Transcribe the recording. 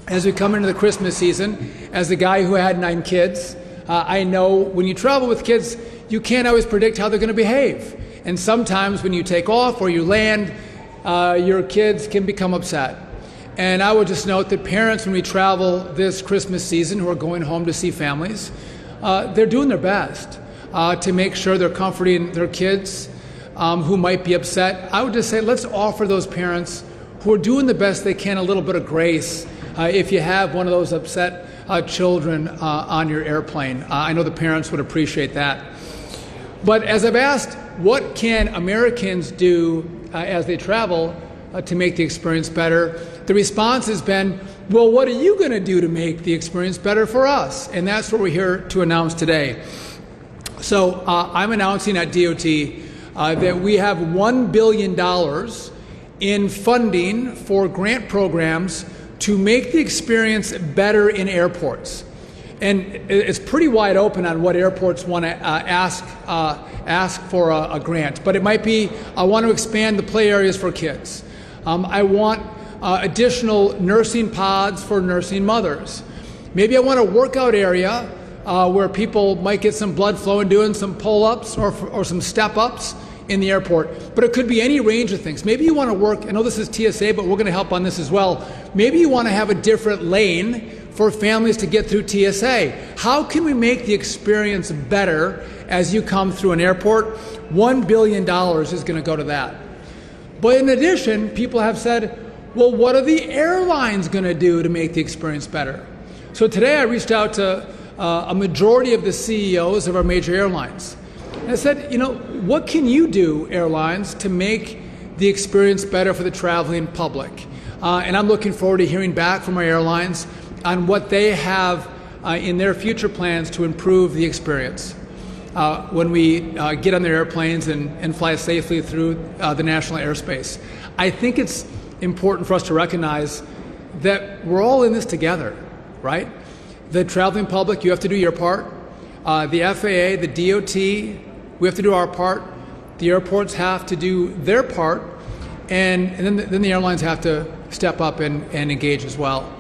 as we come into the Christmas season, as the guy who had 9 kids, I know when you travel with kids, you can't always predict how they're going to behave. And sometimes when you take off or you land, your kids can become upset. And I would just note that parents, when we travel this Christmas season, who are going home to see families, they're doing their best to make sure they're comforting their kids who might be upset. I would just say, let's offer those parents who are doing the best they can a little bit of grace if you have one of those upset children on your airplane. I know the parents would appreciate that. But as I've asked, what can Americans do as they travel to make the experience better? The response has been, well, what are you going to do to make the experience better for us? And that's what we're here to announce today. So I'm announcing at DOT that we have $1 billion in funding for grant programs to make the experience better in airports. And it's pretty wide open on what airports want to ask for a grant. But it might be, I want to expand the play areas for kids. I want additional nursing pods for nursing mothers. Maybe I want a workout area where people might get some blood flowing doing some pull-ups or some step-ups in the airport. But it could be any range of things. Maybe you want to work, I know this is TSA, but we're going to help on this as well. Maybe you want to have a different lane for families to get through TSA. How can we make the experience better as you come through an airport? $1 billion is going to go to that. But in addition, people have said, well, what are the airlines going to do to make the experience better? So today I reached out to a majority of the CEOs of our major airlines. And I said, you know, what can you do, airlines, to make the experience better for the traveling public? And I'm looking forward to hearing back from our airlines on what they have in their future plans to improve the experience when we get on their airplanes and fly safely through the national airspace. I think it's important for us to recognize that we're all in this together, right? The traveling public, you have to do your part. The FAA, the DOT, we have to do our part. The airports have to do their part. And then the airlines have to step up and engage as well.